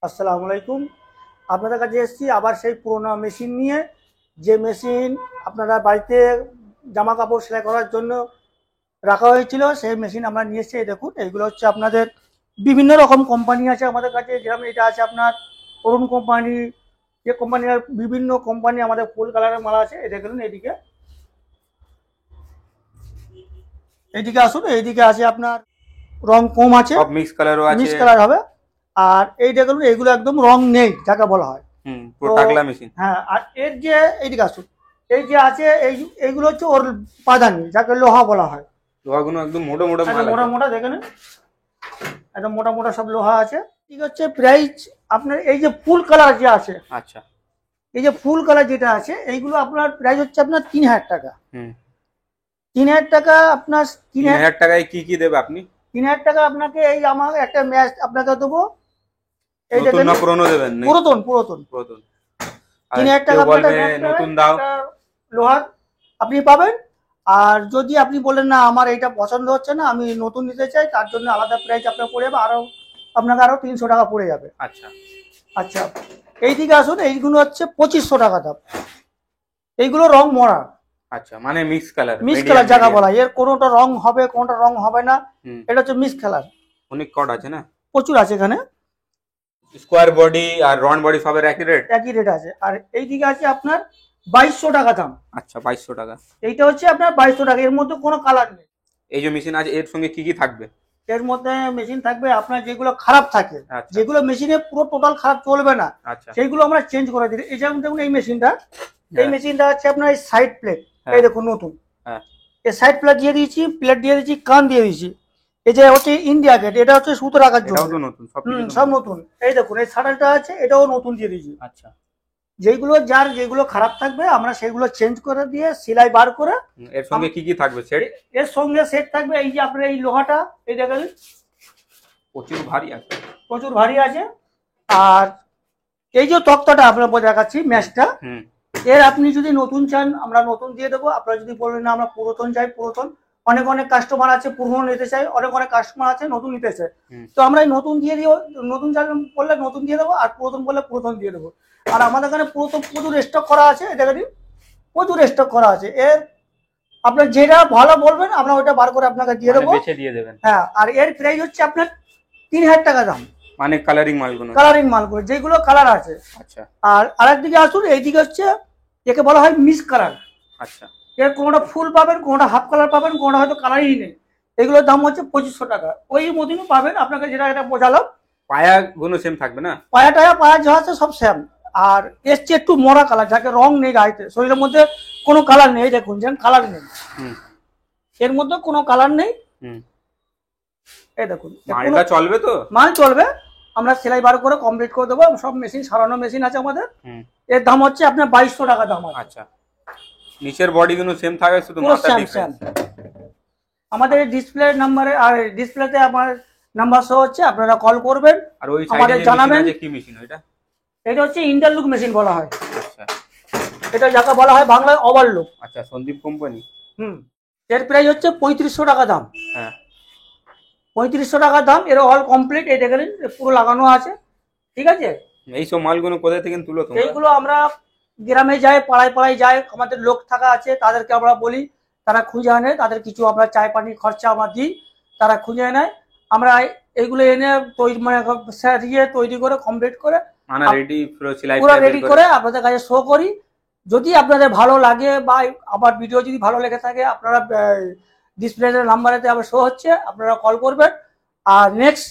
আসসালামু আলাইকুম। আপনাদের কাছে এসেছি আবার সেই পুরোনো মেশিন নিয়ে। যে মেশিন আপনারা বাড়িতে জামা কাপড় সেলাই করার জন্য রাখা হয়েছিল, সেই মেশিন আমরা নিয়ে এসেছি। এই দেখুন, এইগুলো হচ্ছে আপনাদের বিভিন্ন রকম কোম্পানি আছে আমাদের কাছে। যেরকম এটা আছে আপনার অরুণ কোম্পানি, যে কোম্পানির বিভিন্ন কোম্পানি আমাদের ফুল কালারের মাল আছে। এই দেখুন, এইদিকে এইদিকে আসুন, এইদিকে আছে আপনার রং কম আছে, সব মিক্স কালারও আছে, মিক্স কালার হবে। আর এই দেখুন, এগুলো একদম রং নেই যাকে বলা হয়। পুরো টাকলা মেশিন। হ্যাঁ, আর এর যে এইদিকে আসুন, এই যে আছে এইগুলো হচ্ছে ওর পাদানি, যাকে লোহা বলা হয়। লোহাগুলো একদম মোটা মোটা মাল মোটা আছে। মোটা দেখে নেন, একদম মোটা মোটা সব লোহা আছে। ঠিক হচ্ছে প্রাইস আপনার এই যে ফুল কালার যে আছে, আচ্ছা, এই যে ফুল কালার যেটা আছে, এইগুলো আপনার প্রাইস হচ্ছে আপনার 3000 টাকা। 3000 টাকা আপনার 3000 টাকায় কি কি দেবে আপনি? 3000 টাকা আপনাকে এই আমার একটা ম্যাচ আপনাকে দেবো। এই নতুন দেখেন, না পুরনো দেবেন? পুরাতন পুরাতন। পুরাতন। 3000 টাকা বলবে নতুন দাও, লোহার আপনি পাবেন। আর যদি আপনি বলেন না আমার এইটা পছন্দ হচ্ছে না, আমি নতুন নিতে চাই, তার জন্য আলাদা প্রাইস আপনার পড়ে যাবে, আপনাকে আরো 300 টাকা পড়ে যাবে। আচ্ছা আচ্ছা, এইদিকে আসুন, এইগুলো হচ্ছে 2500 টাকা দাম। এইগুলো রং মরা, আচ্ছা, মানে মিক্স কালার। মিক্স কালার জায়গা বলা, এর কোনোটা রং হবে কোনোটা রং হবে না। এটা হচ্ছে মিক্স কালার। অনেক কট আছে না? প্রচুর আছে এখানে। স্কোয়ার বডি আর রাউন্ড বডি সবের একই রেট? একই রেট আছে। আর এইদিকে আছে আপনার 2200 টাকা দাম। আচ্ছা, 2200 টাকা। এইটা হচ্ছে আপনার 2200 টাকা, এর মধ্যে কোনো কালার নেই। এই যে মেশিন আছে এর সঙ্গে কি কি থাকবে? এর মধ্যে মেশিন থাকবে আপনার যেগুলো খারাপ থাকে, যেগুলো মেশিনে পুরো টোটাল খারাপ চলবে না, সেইগুলো আমরা চেঞ্জ করে দিই। এই যেমন দেখুন, এই মেশিনটা হচ্ছে আপনার এই সাইড প্লেট, এই দেখুন নতুন, এই সাইড প্লেট দিয়ে দিয়েছি, প্লেট দিয়ে দিয়েছি, কান দিয়ে দিয়েছি। এই যে হচ্ছে ইন্ডিয়া গেট, এটা হচ্ছে সুতো রাখার জন্য, সব নতুন। এই দেখুন, এই শাটারটা আছে, এটাও নতুন দিয়ে দিয়েছি। আচ্ছা, যেগুলো খারাপ থাকবে আমরা সেগুলো চেঞ্জ করে দিয়ে সেলাই বার করে। এর সঙ্গে কি কি থাকবে সেট? এর সঙ্গে সেট থাকবে এই যে আপনার এই লোহাটা, এই দেখেন প্রচুর ভারী আছে, প্রচুর ভারী আছে। আর এই যে তক্তাটা আপনার দেখাচ্ছি, ম্যাচটা, এর আপনি যদি নতুন চান আমরা নতুন দিয়ে দেবো। আপনারা যদি বলেন না আমরা পুরাতন চাই, পুরাতন। অনেক কাস্টমার আছে পুরনো নিতে চাই, অনেক কাস্টমার আছে নতুন নিতে চাই। তো আমরা এই নতুন দিয়ে দিও, নতুন চাল বললে নতুন দিয়ে দেবো, আর পুরাতন বললে পুরাতন দিয়ে দেবো। আর আমাদের এখানে প্রচুর স্টক করা আছে, এটা দিন, প্রচুর স্টক করা আছে। এর আপনার যেটা ভালো বলবেন আমরা ওইটা বার করে আপনাকে দিয়ে দেবো, বেচে দিয়ে দেবেন। হ্যাঁ, আর এর প্রাইস হচ্ছে আপনার 3000 টাকা দাম। মানে কালারিং মালগুলো যেগুলো কালার আছে। আচ্ছা, আর আরেকদিকে আসুন, এইদিকে হচ্ছে একে বলা হয় মিক্স কালার। আচ্ছা, এর কোনোটা ফুল পাবেন, কোনোটা হাফ কালার পাবেন, কোনোটা হয়তো কালারই নেই। এগুলোর দাম হচ্ছে 2500 টাকা। ওই মতনই পাবেন, আপনাকে যেটা এটা বোঝালাম। পায়া গুলো সেম থাকবে না? পায়া যা আছে সব সেম। আর এসছে একটু মরা কালার, যাকে রং নেই গাড়িতে, শরীরের মধ্যে কোনো কালার নেই। দেখুন, যেন কালার নেই, এর মধ্যে কোনো কালার নেই। এই দেখুন, মালটা চলবে তো? মাল চলবে, আমরা সেলাই বার করে কমপ্লিট করে দেবো। সব মেশিন সারানো মেশিন আছে আমাদের। এর দাম হচ্ছে আপনার 2200 টাকা দাম। আচ্ছা, নিচের বডি গুলো সেম থাকবে, শুধু মাথা ডিফারেন্স। আমাদের ডিসপ্লে নাম্বারে, আর ডিসপ্লেতে আমার নাম্বার শো হচ্ছে, আপনারা কল করবেন। আর ওই সাইডে জানাবেন যে কি মেশিন ওইটা? এটা হচ্ছে ইন্টারলুক মেশিন বলা হয়। আচ্ছা, এটা যাকে বলা হয় বাংলায় ওভারলুক। আচ্ছা, সন্দীপ কোম্পানি। এর প্রাইস হচ্ছে 3500 টাকা দাম। হ্যাঁ, 3500 টাকা দাম। এর অল কমপ্লিট, এই দেখেন পুরো লাগানো আছে। ঠিক আছে, এই সব মালগুলো কোথা থেকে তুলো তোমরা? এইগুলো আমরা গ্রামে যাই, পাড়ায় পাড়ায় যাই, আমাদের লোক থাকা আছে, তাদেরকে আমরা বলি, তারা খুঁজে আনে। তাদের কিছু আমরা চায় পানির খরচা আমরা দিই, তারা খুঁজে নেয়। আমরা এইগুলো এনে তৈরি করে কমপ্লিট করে পুরো রেডি করে আপনাদের কাছে শো করি। যদি আপনাদের ভালো লাগে বা আমার ভিডিও যদি ভালো লেগে থাকে, আপনারা ডিসপ্লে নাম্বারেতে আবার শো হচ্ছে, আপনারা কল করবেন। আর নেক্সট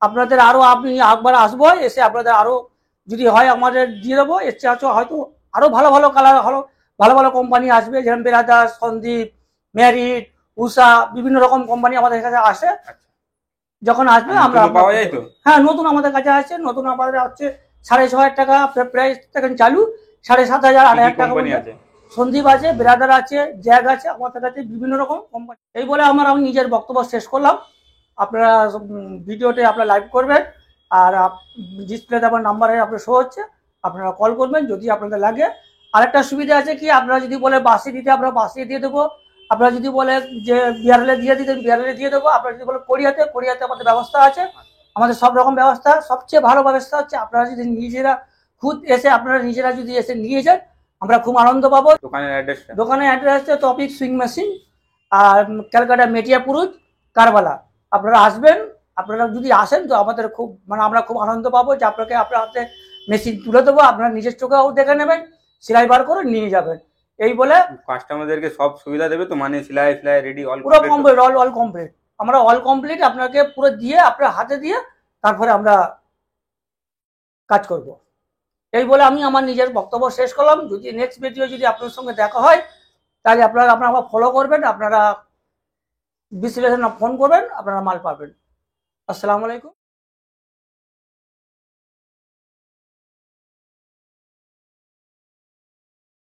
আপনাদের আরো আমি একবার আসবো, এসে আপনাদের আরো যদি হয় আমাদের দিয়ে দেবো। এর চেয়ে হয়তো আরো ভালো ভালো কালার, ভালো ভালো কোম্পানি আসবে, যেমন বেরাদার, সন্দীপ, ম্যারিট, উষা, বিভিন্ন রকম কোম্পানি আমাদের কাছে আসে। যখন আসবে আমরা পাওয়া যায় তো? হ্যাঁ, নতুন আমাদের কাছে আছে। নতুন আমাদের হচ্ছে 6500 টাকা প্রাইস এখন চালু, 7500, 8000 টাকা আছে। সন্দীপ আছে, বেরাদার আছে, জ্যাগ আছে, আমাদের কাছে বিভিন্ন রকম কোম্পানি। এই বলে আমি নিজের বক্তব্য শেষ করলাম। আপনারা ভিডিওতে আপনারা লাইভ করবেন, আর ডিসপ্লেতে আমার নাম্বারে আপনার শো হচ্ছে, আপনারা কল করবেন যদি আপনাদের লাগে। আরেকটা সুবিধা আছে কি, আপনারা যদি বলে বাসি দিতে, আমরা বাসি দিয়ে দেবো। আপনারা যদি বলে যে বিয়ারেলে দিয়ে দিতে, বিয়ারেলে দিয়ে দেবো। আপনারা যদি বলে কোরিয়াতে আমাদের ব্যবস্থা আছে। আমাদের সব রকম ব্যবস্থা, সবচেয়ে ভালো ব্যবস্থা হচ্ছে আপনারা যদি নিজেরা নিজেরা যদি এসে নিয়ে যান, আমরা খুব আনন্দ পাবো। দোকানের অ্যাড্রেসটা? দোকানের অ্যাড্রেস হচ্ছে টপিক সুইং মেশিন, আর ক্যালকাটা মেটিয়াপুরুজ কারবালা। আপনারা আসবেন, আপনারা যদি আসেন তো আমাদের খুব আমরা খুব আনন্দ পাবো যে আপনাকে আপনার হাতে মেশিন তুলে দেবো, আপনারা নিজের চোখেও দেখে নেবেন, সেলাই বার করে নিয়ে যাবেন। এই বলে কাস্টমারদেরকে সব সুবিধা দেবে তো, মানে সেলাই রেডি অল পুরো কমপ্লিট, অল কমপ্লিট। আমরা অল কমপ্লিট আপনাকে পুরো দিয়ে আপনার হাতে দিয়ে তারপরে আমরা কাজ করব। এই বলে আমি আমার নিজের বক্তব্য শেষ করলাম। যদি নেক্সট ভিডিও যদি আপনার সঙ্গে দেখা হয় তাহলে আপনারা আমার ফলো করবেন, আপনারা বিশ্লেষণ ফোন করবেন, আপনারা মাল পাবেন। আসসালামু আলাইকুম।